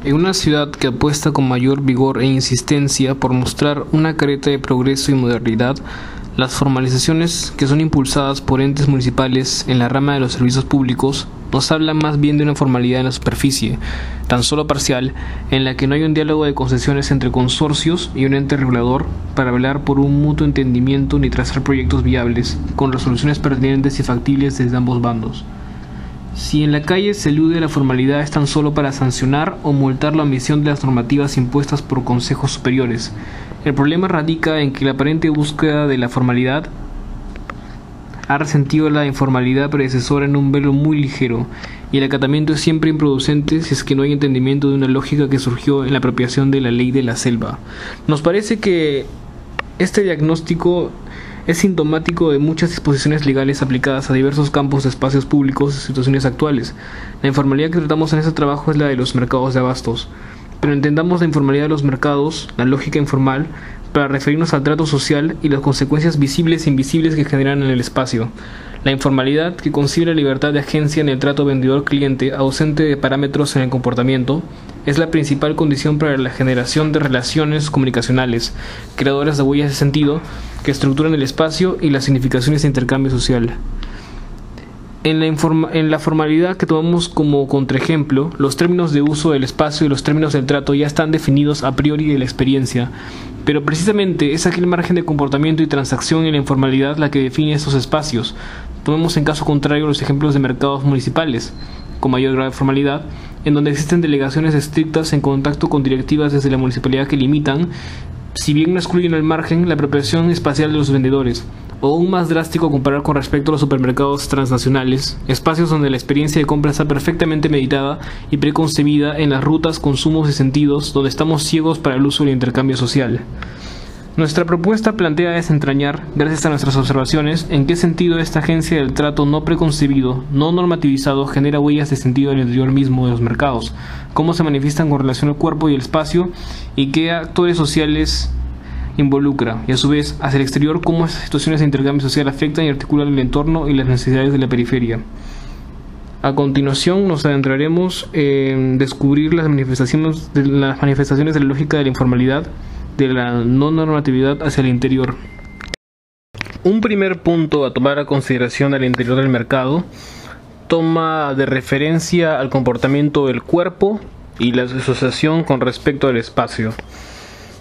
En una ciudad que apuesta con mayor vigor e insistencia por mostrar una careta de progreso y modernidad, las formalizaciones que son impulsadas por entes municipales en la rama de los servicios públicos nos hablan más bien de una formalidad en la superficie, tan solo parcial, en la que no hay un diálogo de concesiones entre consorcios y un ente regulador para velar por un mutuo entendimiento ni trazar proyectos viables, con resoluciones pertinentes y factibles desde ambos bandos. Si en la calle se elude la formalidad es tan solo para sancionar o multar la omisión de las normativas impuestas por consejos superiores. El problema radica en que la aparente búsqueda de la formalidad ha resentido la informalidad predecesora en un velo muy ligero, y el acatamiento es siempre improducente si es que no hay entendimiento de una lógica que surgió en la apropiación de la ley de la selva. Nos parece que este diagnóstico es sintomático de muchas disposiciones legales aplicadas a diversos campos de espacios públicos y situaciones actuales. La informalidad que tratamos en este trabajo es la de los mercados de abastos. Pero entendamos la informalidad de los mercados, la lógica informal, para referirnos al trato social y las consecuencias visibles e invisibles que generan en el espacio. La informalidad, que concibe la libertad de agencia en el trato vendedor-cliente, ausente de parámetros en el comportamiento, es la principal condición para la generación de relaciones comunicacionales, creadoras de huellas de sentido, que estructuran el espacio y las significaciones de intercambio social. En la formalidad que tomamos como contraejemplo, los términos de uso del espacio y los términos del trato ya están definidos a priori de la experiencia, pero precisamente es aquel margen de comportamiento y transacción en la informalidad la que define estos espacios. Tomemos en caso contrario los ejemplos de mercados municipales, con mayor grado de formalidad, en donde existen delegaciones estrictas en contacto con directivas desde la municipalidad que limitan, si bien no excluyen al margen, la apropiación espacial de los vendedores, o aún más drástico comparar con respecto a los supermercados transnacionales, espacios donde la experiencia de compra está perfectamente meditada y preconcebida en las rutas, consumos y sentidos, donde estamos ciegos para el uso del intercambio social. Nuestra propuesta plantea desentrañar, gracias a nuestras observaciones, en qué sentido esta agencia del trato no preconcebido, no normativizado, genera huellas de sentido en el interior mismo de los mercados, cómo se manifiestan con relación al cuerpo y el espacio, y qué actores sociales involucra, y a su vez, hacia el exterior, cómo esas situaciones de intercambio social afectan y articulan el entorno y las necesidades de la periferia. A continuación nos adentraremos en descubrir las manifestaciones de la lógica de la informalidad, de la no normatividad hacia el interior. Un primer punto a tomar a consideración al interior del mercado toma de referencia al comportamiento del cuerpo y la asociación con respecto al espacio.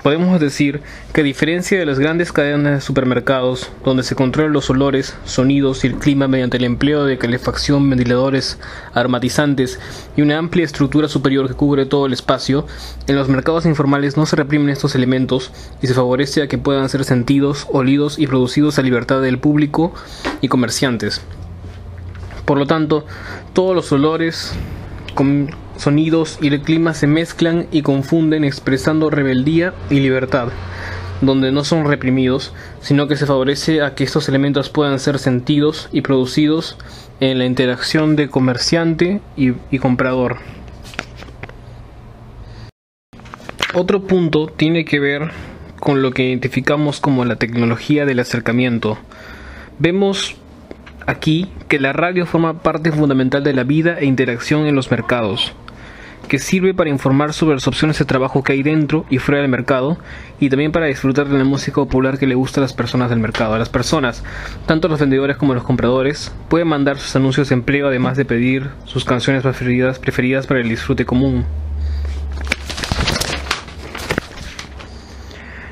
Podemos decir que a diferencia de las grandes cadenas de supermercados, donde se controlan los olores, sonidos y el clima mediante el empleo de calefacción, ventiladores, aromatizantes y una amplia estructura superior que cubre todo el espacio, en los mercados informales no se reprimen estos elementos y se favorece a que puedan ser sentidos, olidos y producidos a libertad del público y comerciantes. Por lo tanto, todos los olores, sonidos y el clima se mezclan y confunden expresando rebeldía y libertad, donde no son reprimidos, sino que se favorece a que estos elementos puedan ser sentidos y producidos en la interacción de comerciante y comprador. Otro punto tiene que ver con lo que identificamos como la tecnología del acercamiento. Vemos aquí que la radio forma parte fundamental de la vida e interacción en los mercados, que sirve para informar sobre las opciones de trabajo que hay dentro y fuera del mercado, y también para disfrutar de la música popular que le gusta a las personas del mercado. Las personas, tanto los vendedores como los compradores, pueden mandar sus anuncios de empleo, además de pedir sus canciones preferidas para el disfrute común.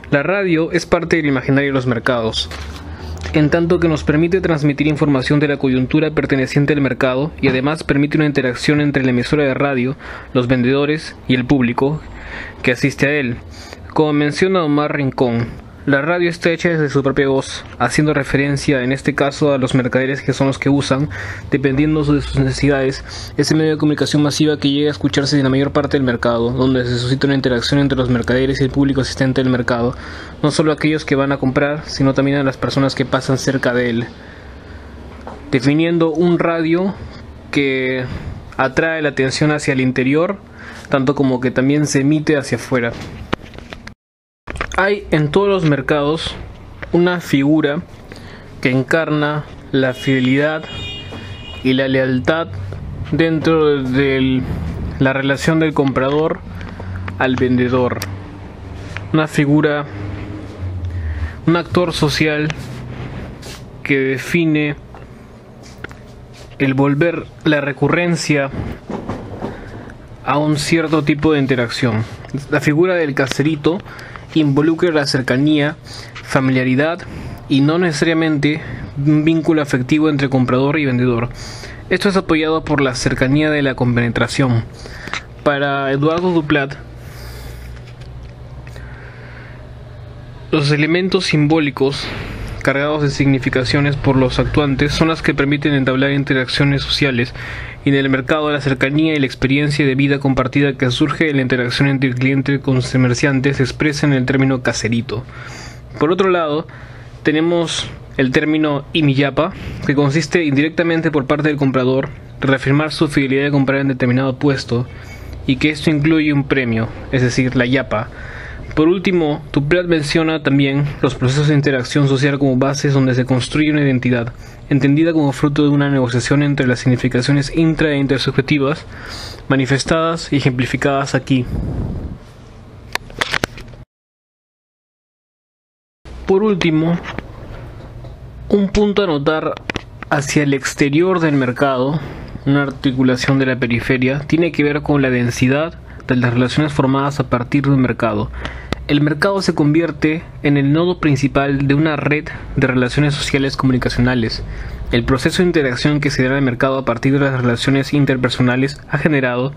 La radio es parte del imaginario de los mercados, en tanto que nos permite transmitir información de la coyuntura perteneciente al mercado y además permite una interacción entre la emisora de radio, los vendedores y el público que asiste a él. Como menciona Omar Rincón, la radio está hecha desde su propia voz, haciendo referencia en este caso a los mercaderes, que son los que usan, dependiendo de sus necesidades, ese medio de comunicación masiva que llega a escucharse en la mayor parte del mercado, donde se suscita una interacción entre los mercaderes y el público asistente del mercado, no solo aquellos que van a comprar, sino también a las personas que pasan cerca de él, definiendo un radio que atrae la atención hacia el interior, tanto como que también se emite hacia afuera. Hay en todos los mercados una figura que encarna la fidelidad y la lealtad dentro de la relación del comprador al vendedor, una figura, un actor social que define el volver la recurrencia a un cierto tipo de interacción. La figura del caserito involucra la cercanía, familiaridad y no necesariamente un vínculo afectivo entre comprador y vendedor. Esto es apoyado por la cercanía de la compenetración. Para Eduardo Duplat, los elementos simbólicos cargados de significaciones por los actuantes son las que permiten entablar interacciones sociales, y en el mercado la cercanía y la experiencia de vida compartida que surge de la interacción entre el cliente con los comerciantes se expresa en el término caserito. Por otro lado, tenemos el término imiyapa, que consiste indirectamente por parte del comprador reafirmar su fidelidad de comprar en determinado puesto, y que esto incluye un premio, es decir, la yapa. Por último, Duplat menciona también los procesos de interacción social como bases donde se construye una identidad, entendida como fruto de una negociación entre las significaciones intra e intersubjetivas, manifestadas y ejemplificadas aquí. Por último, un punto a notar hacia el exterior del mercado, una articulación de la periferia, tiene que ver con la densidad de las relaciones formadas a partir de un mercado. El mercado se convierte en el nodo principal de una red de relaciones sociales comunicacionales. El proceso de interacción que se da en el mercado a partir de las relaciones interpersonales ha generado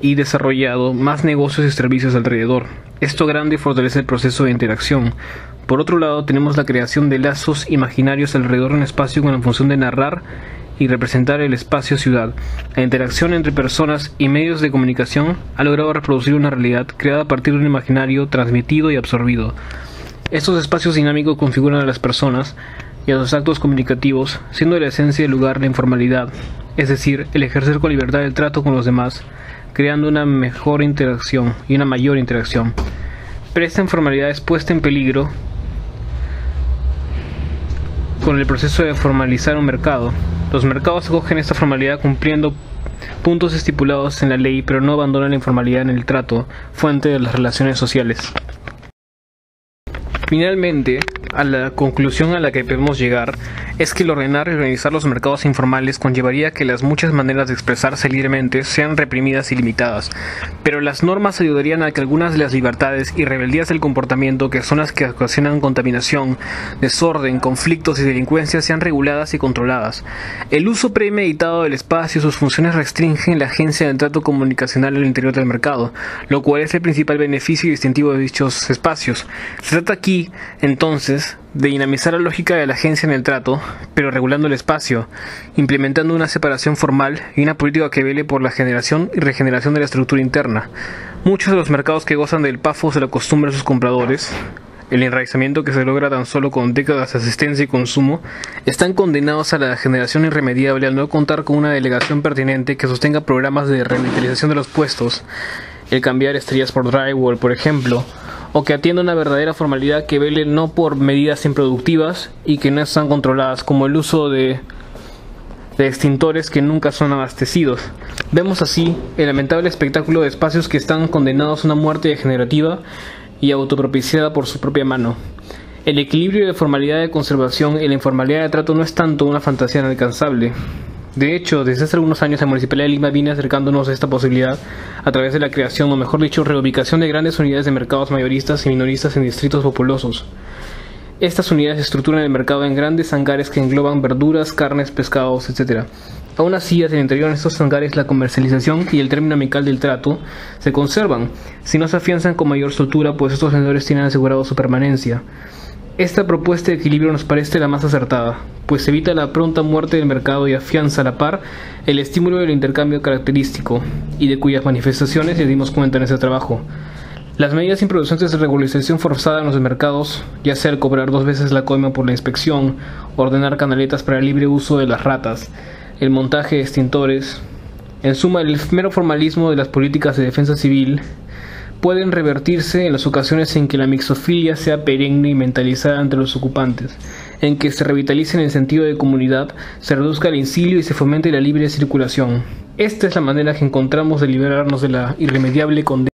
y desarrollado más negocios y servicios alrededor. Esto grande fortalece el proceso de interacción. Por otro lado, tenemos la creación de lazos imaginarios alrededor de un espacio con la función de narrar y representar el espacio-ciudad. La interacción entre personas y medios de comunicación ha logrado reproducir una realidad creada a partir de un imaginario transmitido y absorbido. Estos espacios dinámicos configuran a las personas y a los actos comunicativos, siendo la esencia del lugar la informalidad, es decir, el ejercer con libertad el trato con los demás, creando una mejor interacción y una mayor interacción. Pero esta informalidad es puesta en peligro con el proceso de formalizar un mercado. Los mercados acogen esta formalidad cumpliendo puntos estipulados en la ley, pero no abandonan la informalidad en el trato, fuente de las relaciones sociales. Finalmente, a la conclusión a la que podemos llegar es que el ordenar y organizar los mercados informales conllevaría que las muchas maneras de expresarse libremente sean reprimidas y limitadas, pero las normas ayudarían a que algunas de las libertades y rebeldías del comportamiento, que son las que ocasionan contaminación, desorden, conflictos y delincuencia, sean reguladas y controladas. El uso premeditado del espacio y sus funciones restringen la agencia del trato comunicacional al interior del mercado, lo cual es el principal beneficio y distintivo de dichos espacios. Se trata aquí, entonces, de dinamizar la lógica de la agencia en el trato, pero regulando el espacio, implementando una separación formal y una política que vele por la generación y regeneración de la estructura interna. Muchos de los mercados que gozan del pafos de la costumbre de sus compradores, el enraizamiento que se logra tan solo con décadas de asistencia y consumo, están condenados a la degeneración irremediable al no contar con una delegación pertinente que sostenga programas de revitalización de los puestos, el cambiar estrellas por drywall, por ejemplo, o que atienda una verdadera formalidad que vele no por medidas improductivas y que no están controladas, como el uso de extintores que nunca son abastecidos. Vemos así el lamentable espectáculo de espacios que están condenados a una muerte degenerativa y autopropiciada por su propia mano. El equilibrio de formalidad de conservación y la informalidad de trato no es tanto una fantasía inalcanzable. De hecho, desde hace algunos años la Municipalidad de Lima viene acercándonos a esta posibilidad a través de la creación, o mejor dicho, reubicación de grandes unidades de mercados mayoristas y minoristas en distritos populosos. Estas unidades estructuran el mercado en grandes hangares que engloban verduras, carnes, pescados, etc. Aún así, hacia el interior de estos hangares la comercialización y el término amical del trato se conservan, si no se afianzan con mayor soltura, pues estos vendedores tienen asegurado su permanencia. Esta propuesta de equilibrio nos parece la más acertada, pues evita la pronta muerte del mercado y afianza a la par el estímulo del intercambio característico, y de cuyas manifestaciones ya dimos cuenta en este trabajo. Las medidas improducentes de regularización forzada en los mercados, ya sea el cobrar 2 veces la coima por la inspección, ordenar canaletas para el libre uso de las ratas, el montaje de extintores, en suma el mero formalismo de las políticas de defensa civil, pueden revertirse en las ocasiones en que la mixofilia sea perenne y mentalizada entre los ocupantes, en que se revitalice en el sentido de comunidad, se reduzca el incilio y se fomente la libre circulación. Esta es la manera que encontramos de liberarnos de la irremediable condena